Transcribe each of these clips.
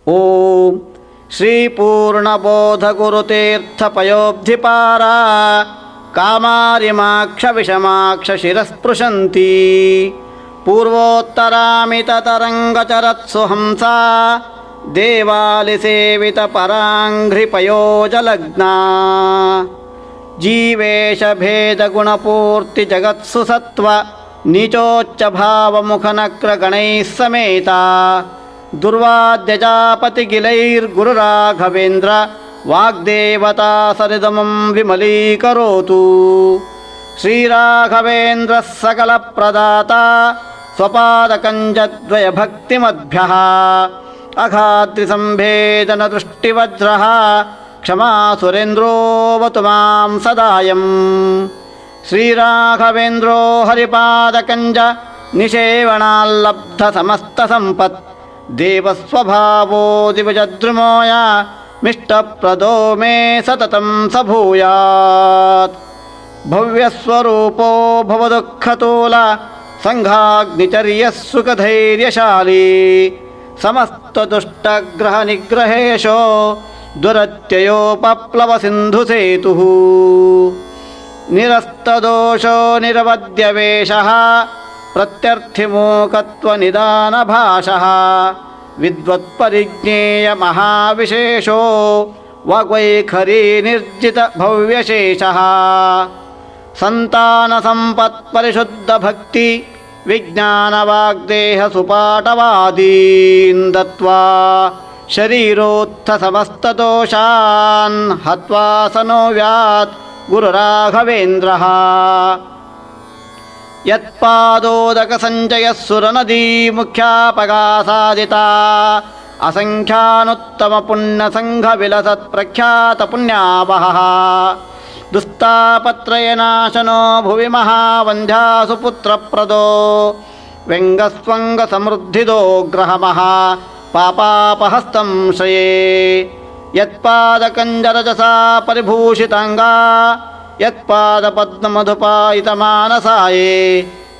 ಓಂ ಶ್ರೀ ಪೂರ್ಣಬೋಧ ಗುರುತೀರ್ಥಪಯೋಬ್ಧಿಪಾರ ಕಾಮಾರಿಮಾಕ್ಷ ವಿಷಮಾಕ್ಷ ಶಿರಸ್ಪೃಶಂತಿ ಪೂರ್ವೋತ್ತರಾಮಿತತರಂಗಚರತ್ಸು ಹಂಸಾ ದೇವಾಲಿಸೇವಿತ ಪರಾಂಘ್ರಿಪಯೋಜಲಗ್ನಾ ಜೀವೇಶ ಭೇದ ಗುಣಪೂರ್ತಿ ಜಗತ್ಸು ಸತ್ವ ನೀಚೋಚ್ಚ ಭಾವಮುಖನಕ್ರ ಗಣೈಃ ಸಮೇತ ದುರ್ವಾದ್ಯಜಾಪತಿಗಿಲೈರ್ಗುರುರಾಘವೇಂದ್ರ ವಾಗ್ದೇವತಾ ಸರಿದಮಂ ವಿಮಲೀಕರೋತು ಶ್ರೀರಾಘವೇಂದ್ರ ಸಕಲ ಪ್ರದಾತ ಸ್ವಪಾದಕಂಜದ್ವಯ ಭಕ್ತಿಮದ್ಭ್ಯಃ ಅಘಾದ್ರಿಸಂಭೇದನ ದೃಷ್ಟಿವಜ್ರಃ ಕ್ಷಮಾ ಸುರೇಂದ್ರೋವತು ಮಾಂ ಸದಾಯಂ ಶ್ರೀರಾಘವೇಂದ್ರೋ ಹರಿಪಾದಕಂಜ ನಿಷೇವಣಾಲ್ಲಬ್ಧ ಸಮಸ್ತ ಸಂಪತ್ ದೇವಸ್ವಭಾವೋ ದಿವಜದ್ರುಮೋಯ ಮಿಷ್ಟಪ್ರದೋ ಮೇ ಸತತಂ ಸ ಭೂಯಾತ್ ಭವ್ಯಸ್ವರೂಪೋ ಭವದುಃಖತೂಲ ಸಂಘಾಗ್ನಿಚರ್ಯಃ ಸುಖಧೈರ್ಯಶಾಲಿ ಸಮಸ್ತದುಷ್ಟಗ್ರಹ ನಿಗ್ರಹೇಶೋ ದುರತ್ಯಯೋಪಪ್ಲವ ಸಿಂಧು ಸೇತುಃ ನಿರಸ್ತದೋಷೋ ನಿರವದ್ಯವೇಶಃ ಪ್ರತ್ಯರ್ಥಿಮೂಕತ್ವನಿದಾನಭಾಷಃ ವಿದ್ವತ್ಪರಿಜ್ಞೇಯ ಮಹಾವಿಶೇಷೋ ವಾಗ್ವೈಖರಿ ನಿರ್ಜಿತ ಭವ್ಯಶೇಷಃ ಸಂತಾನ ಸಂಪತ್ ಪರಿಶುದ್ಧ ಭಕ್ತಿ ವಿಜ್ಞಾನ ವಾಗ್ದೇಹ ಸುಪಾಟವಾದೀನ್ ದತ್ವಾ ಶರೀರೋತ್ಥ ಸಮಸ್ತ ದೋಷಾನ್ ಹತ್ವಾ ಸನೋ ವ್ಯಾತ್ ಗುರುರಾಘವೇಂದ್ರಃ ಯತ್ಪಾದೋದಕ ಸಂಜಯ ಸುರನದೀ ಮುಖ್ಯಾಪಗಾಸಾದಿತಾ ಅಸಂಖ್ಯಾನುತ್ತಮ ಪುಣ್ಯ ಸಂಘ ವಿಲಸತ್ ಪ್ರಖ್ಯಾತ ಪುಣ್ಯಾವಹಃ ದುಸ್ತಾಪತ್ರಯನಾಶನೋ ಭುವಿ ಮಹಾವಂಧ್ಯಾಸು ಪುತ್ರಪ್ರದೋ ವ್ಯಂಗಸ್ವಂಗ ಸಮೃದ್ಧಿದೋ ಗ್ರಹಮಃ ಪಾಪಾಪಹಸ್ತಂ ಶ್ರಯೇ ಯತ್ಪಾದಕಂಜರಜಸಾ ಪರಿಭೂಷಿತಾಂಗಾ ಯತ್ಪಾದಪದ್ಮಮಧುಪಾಯಿತಮಾನಸಾಯೇ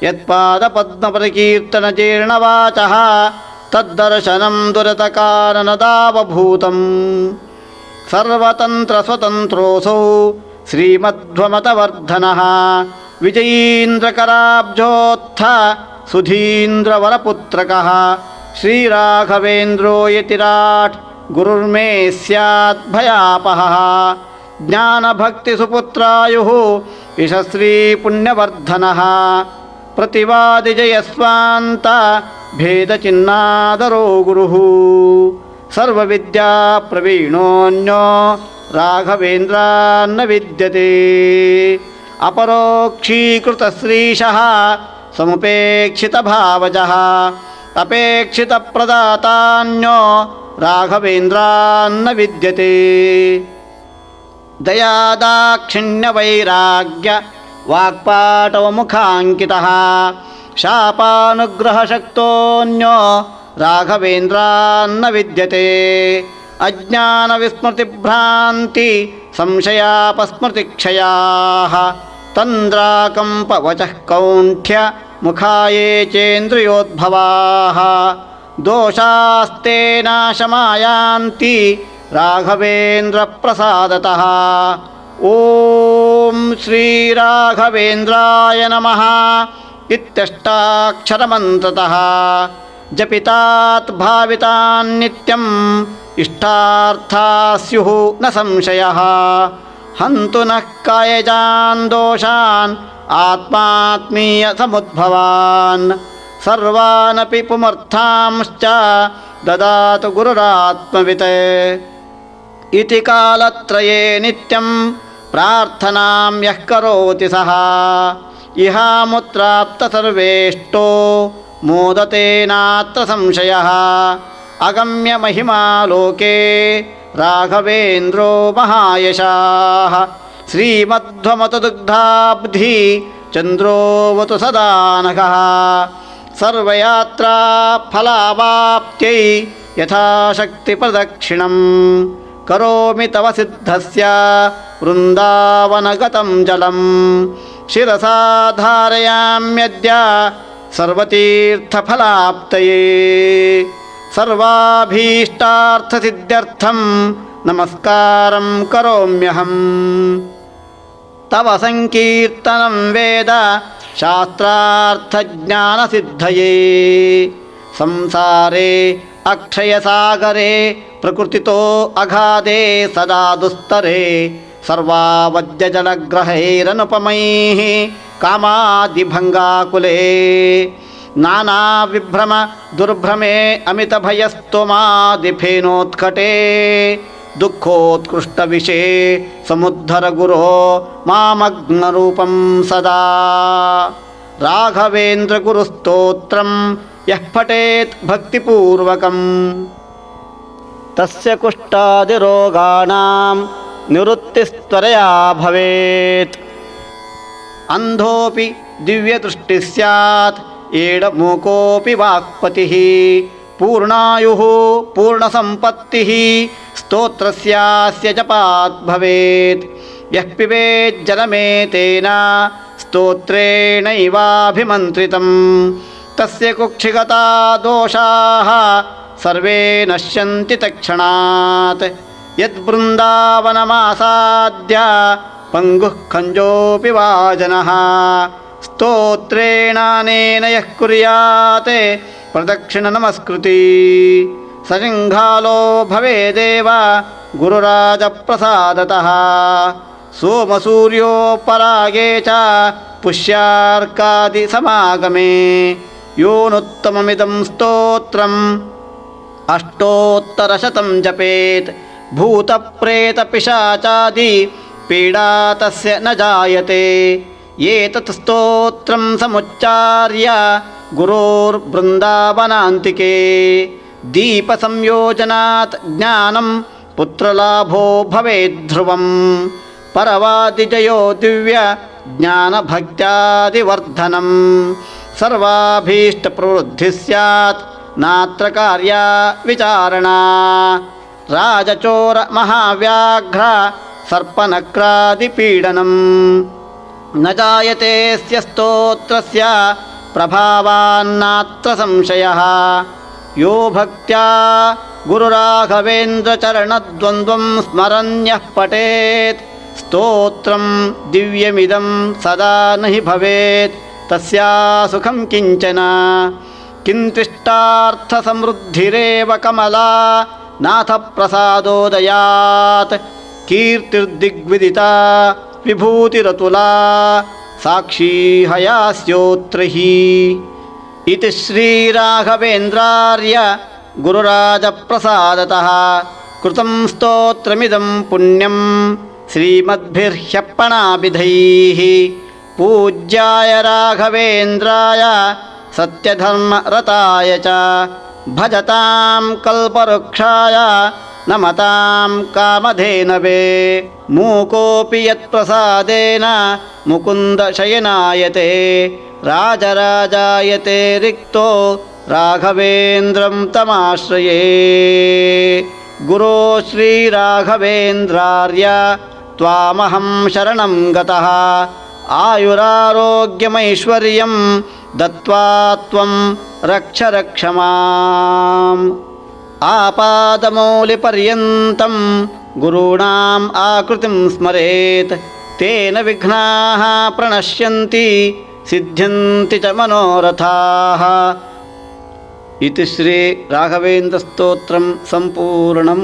ಯತ್ಪಾದಪದ್ಮಪರಿಕೀರ್ತನಜೀರ್ಣವಾಚಃ ತದ್ದರ್ಶನಂ ದುರತಕಾರಣದಾವಭೂತಂ ಸರ್ವತಂತ್ರಸ್ವತಂತ್ರೋऽಸೌ ಶ್ರೀಮಧ್ವಮತವರ್ಧನಃ ವಿಜಯೀಂದ್ರಕರಾಬ್ಜೋತ್ಥ ಸುಧೀಂದ್ರವರಪುತ್ರಕಃ ಶ್ರೀರಾಘವೇಂದ್ರೋ ಯತಿರಾಟ್ ಗುರುರ್ಮೇ ಸ್ಯಾತ್ ಭಯಾಪಹಃ ಜ್ಞಾನಭಕ್ತಿಸುಪುತ್ರಾಯುಃ ಯಶಸ್ವೀ ಪುಣ್ಯವರ್ಧನಃ ಪ್ರತಿವಾದಿಜಯಸ್ವಾಂತ ಭೇದಚಿನ್ನಾದರೋ ಗುರುಃ ಸರ್ವವಿದ್ಯಾ ಪ್ರವೀಣೋऽನ್ಯೋ ರಾಘವೇಂದ್ರಾನ್ನ ವಿದ್ಯತೆ ಅಪರೋಕ್ಷೀಕೃತಶ್ರೀಶಃ ಸಮುಪೇಕ್ಷಿತಭಾವಜಃ ಅಪೇಕ್ಷಿತಪ್ರದಾತಾನ್ಯೋ ರಾಘವೇಂದ್ರಾನ್ನ ವಿದ್ಯತೆ ದಯಾದಾಕ್ಷಿಣ್ಯವೈರಾಗ್ಯ ವಾಕ್ಪಾಟವಮುಖಾಂಕಿತಃ ಶಾಪಾನುಗ್ರಹಶಕ್ತೋऽನ್ಯೋ ರಾಘವೇಂದ್ರಾನ್ನ ವಿದ್ಯತೆ ಅಜ್ಞಾನವಿಸ್ಮೃತಿಭ್ರಾಂತಿ ಸಂಶಯಾಪಸ್ಮೃತಿಕ್ಷಯಾಃ ತಂದ್ರಾಕಂಪವಚಃ ಕೌಂಠ್ಯ ಮುಖಾಯೇ ಚೇಂದ್ರಿಯೋದ್ಭವಾಃ ದೋಷಾಸ್ತೆ ನಾಶಮಾಯಾಂತಿ ರಾಘವೇಂದ್ರ ಪ್ರಸಾದತಃ ಓಂ ಶ್ರೀರಾಘವೇಂದ್ರಾಯ ನಮಃ ಇತ್ಯಷ್ಟಾಕ್ಷರಮಂತ್ರತಃ ಜಪಿತಾತ್ ಭಾವಿತಾನ್ ನಿತ್ಯಂ ಇಷ್ಟಾರ್ಥಾ ಸ್ಯುಃ ನ ಸಂಶಯಃ ಹಂತು ನಃ ಕಾಯಜಾನ್ ದೋಷಾನ್ ಆತ್ಮಾತ್ಮೀಯ ಸಮುದ್ಭವಾನ್ ಸರ್ವಾನಪಿ ಪುಮರ್ಥಾಂಶ್ಚ ದದಾತು ಗುರುರಾತ್ಮವಿತ್ ಇತಿ ಕಾಲತ್ರಯೇ ನಿತ್ಯಂ ಪ್ರಾರ್ಥನಾಂ ಯಃ ಕರೋತಿ ಸಹ ಇಹಾಮುತ್ರಾಪ್ತ ಸರ್ವೇಷ್ಟೋ ಮೋದತೆ ನಾತ್ರ ಸಂಶಯಃ ಅಗಮ್ಯ ಮಹಿಮಾ ಲೋಕೆ ರಾಘವೇಂದ್ರೋ ಮಹಾಯಶಾಃ ಶ್ರೀಮಧ್ವಮತದುಗ್ಧಾಬ್ಧಿ ಚಂದ್ರೋವತು ಸದಾ ನಘಃ ಸರ್ವಯಾತ್ರಾ ಫಲಾವಾಪ್ತ್ಯೈ ಯಥಾಶಕ್ತಿ ಪ್ರದಕ್ಷಿಣಂ ಕರೋಮಿ ತವ ಸಿದ್ಧಸ್ಯ ವೃಂದಾವನಗತಂ ಜಲಂ ಶಿರಸಾ ಧಾರಯಾಮ್ಯದ್ಯ ಸರ್ವತೀರ್ಥಫಲಾಪ್ತಯೇ ಸರ್ವಾಭೀಷ್ಟಾರ್ಥಸಿದ್ಧ್ಯರ್ಥಂ ನಮಸ್ಕಾರಂ ಕರೋಮ್ಯಹಂ. ತವ ಸಂಕೀರ್ತನಂ ವೇದ ಶಾಸ್ತ್ರಾರ್ಥಜ್ಞಾನಸಿದ್ಧಯೇ. ಸಂಸಾರೇ ಅಕ್ಷಯಸಾಗರೇ ಪ್ರಕೃತಿತೋ ಅಗಾಧೇ ಸದಾ ದುಸ್ತರೇ. ಸರ್ವಾವದ್ಯಜಲಗ್ರಹೈರನುಪಮೈಃ ಕಾಮಾದಿಭಂಗಾಕುಲೇ. ನಾನಾ ವಿಭ್ರಮ ದುರ್ಭ್ರಮೇ ಅಮಿತಭಯಸ್ತುಮಾದಿಫೇನೋತ್ಕಟೇ. ದುಃಖೋತ್ಕೃಷ್ಟ ವಿಷೇ ಸಮುದ್ಧರ ಗುರೋ ಮಾಮಗ್ನರೂಪಂ ಸದಾ. ರಾಘವೇಂದ್ರ ಗುರುಸ್ತೋತ್ರಂ ಯಃ ಪಠೇತ್ ಭಕ್ತಿಪೂರ್ವಕಂ ತಸ್ಯ ಕುಷ್ಠಾದಿರೋಗಾಣಾಂ ನಿವೃತ್ತಿಸ್ತ್ವರಯಾ ಭವೇತ್. ಅಂಧೋಪಿ ದಿವ್ಯದೃಷ್ಟಿ ಸ್ಯಾತ್ ಏಡಮೂಕೋಪಿ ವಾಕ್ಪತಿಃ. ಪೂರ್ಣಾಯುಃ ಪೂರ್ಣಸಂಪತ್ತಿಃ ಸ್ತೋತ್ರಸ್ಯಾಸ್ಯ ಜಪಾತ್ ಭವೇತ್. ಯಃ ಪಿಬೇಜ್ಜಲಮೇತೇನ ಸ್ತೋತ್ರೇಣೈವಾಭಿಮಂತ್ರಿತಂ ತಸ್ಯ ಕುಕ್ಷಿಗತಾ ದೋಷಾಃ ಸರ್ವೇ ನಶ್ಯಂತಿ ತಕ್ಷಣಾತ್. ಯದ್ಬೃಂದಾವನಮಾಸಾದ್ಯ ಪಂಗುಃ ಖಂಜೋಪಿ ವಾ ಜನಃ ಸ್ತೋತ್ರೇಣಾನೇನ ಯಃ ಕುರ್ಯಾತ್ ಪ್ರದಕ್ಷಿಣ ನಮಸ್ಕೃತಿ ಸಜಂಘಾಲೋ ಭವೇದೇವ ಗುರುರಾಜ ಪ್ರಸಾದತಃ. ಸೋಮಸೂರ್ಯೋ ಪರಾಗೇ ಚ ಪುಷ್ಯಾರ್ಕಾದಿ ಸಮಾಗಮೇ. ಯೋನುತ್ತಮಮಿದಂ ಸ್ತೋತ್ರಂ ಅಷ್ಟೋತ್ತರಶತಂ ಜಪೇತ್. ಭೂತಪ್ರೇತಪಿಶಾಚಾದಿ ಪೀಡಾ ತಸ್ಯ ನ ಜಾಯತೆ. ಏತತ್ ಸ್ತೋತ್ರಂ ಸಮುಚ್ಚಾರ್ಯ ಗುರೋರ್ಬೃಂದಾವನಾಂತಿಕೆ. ದೀಪಸಂಯೋಜನಾತ್ ಜ್ಞಾನಂ ಪುತ್ರಲಾಭೋ ಭವೇದ್ಧ್ರುವಂ. ಪರವಾದಿಜಯೋ ದಿವ್ಯ ಜ್ಞಾನಭಕ್ತ್ಯಾದಿವರ್ಧನಂ. ಸರ್ವಾಭೀಷ್ಟಪ್ರವೃದ್ಧಿ ಸ್ಯಾತ್ ನಾತ್ರ ಕಾರ್ಯ ವಿಚಾರಣಾ. ರಾಜಚೋರ ಮಹಾವ್ಯಾಘ್ರ ಸರ್ಪನಕ್ರಾದಿಪೀಡನಂ ನ ಜಾಯತೆ ಸ್ಯ ಸ್ತೋತ್ರಸ್ಯ ಪ್ರಭಾವಾನ್ನಾತ್ರ ಸಂಶಯಃ. ಯೋ ಭಕ್ತ್ಯಾ ಗುರುರಾಘವೇಂದ್ರಚರಣದ್ವಂದ್ವಂ ಸ್ಮರನ್ಯಃ ಪಠೇತ್ ಸ್ತೋತ್ರಂ ದಿವ್ಯಮಿದಂ ಸದಾ ನಹಿ ಭವೇತ್ ತಸ್ಯಾ ಸುಖಂ ಕಿಂಚನ. ಕಿಂತಿಷ್ಟಾರ್ಥಸಮೃದ್ಧಿರೇವ ಕಮಲಾ ನಾಥ ಪ್ರಸಾದೋದಯಾತ್. ಕೀರ್ತಿರ್ದಿಗ್ವಿದಿತಾ ವಿಭೂತಿರತುಲಾ ಸಾಕ್ಷೀ ಹಯಾಸ್ಯೋತ್ರೈಃ. ಇತಿ ಶ್ರೀರಾಘವೇಂದ್ರಾರ್ಯ ಗುರುರಾಜಪ್ರಸಾದತಃ ಕೃತಂ ಸ್ತೋತ್ರಮಿದಂ ಪುಣ್ಯಂ ಶ್ರೀಮದ್ಭಿರ್ಹ್ಯಪ್ಪಣಾಭಿಧೈಃ. ಪೂಜ್ಯಾಯ ರಾಘವೇಂದ್ರಾಯ ಸತ್ಯಧರ್ಮರತಾಯ ಚ ಭಜತಾಂ ಕಲ್ಪವೃಕ್ಷಾಯ ನಮತಾಂ ಕಾಮಧೇನವೇ. ಮೂಕೋಪಿ ಯತ್ಪ್ರಸಾದೇನ ಮುಕುಂದ ಶಯನಾಯತೆ. ರಾಜರಾಜಾಯತೆ ರಿಕ್ತೋ ರಾಘವೇಂದ್ರಂ ತಮಾಶ್ರಯೇ. ಗುರೋ ಶ್ರೀರಾಘವೇಂದ್ರಾರ್ಯ ತ್ವಾಮಹಂ ಶರಣಂ ಗತಃ. ಆಯುರಾರೋಗ್ಯಮೈಶ್ವರ್ಯಂ ದತ್ವಾ ತ್ವಂ ರಕ್ಷ ರಕ್ಷ ಮಾಂ. ಆಪಾದಮೌಲಿಪರ್ಯಂತಂ ಗುರುಣಾಂ ಆಕೃತಿಂ ಸ್ಮರೇತ್. ತೇನ ವಿಘ್ನಾಃ ಪ್ರಣಶ್ಯಂತಿ ಸಿದ್ಧ್ಯಂತಿ ಚ ಮನೋರಥಾಃ. ಇತಿ ಶ್ರೀ ರಾಘವೇಂದ್ರ ಸ್ತೋತ್ರಂ ಸಂಪೂರ್ಣಂ.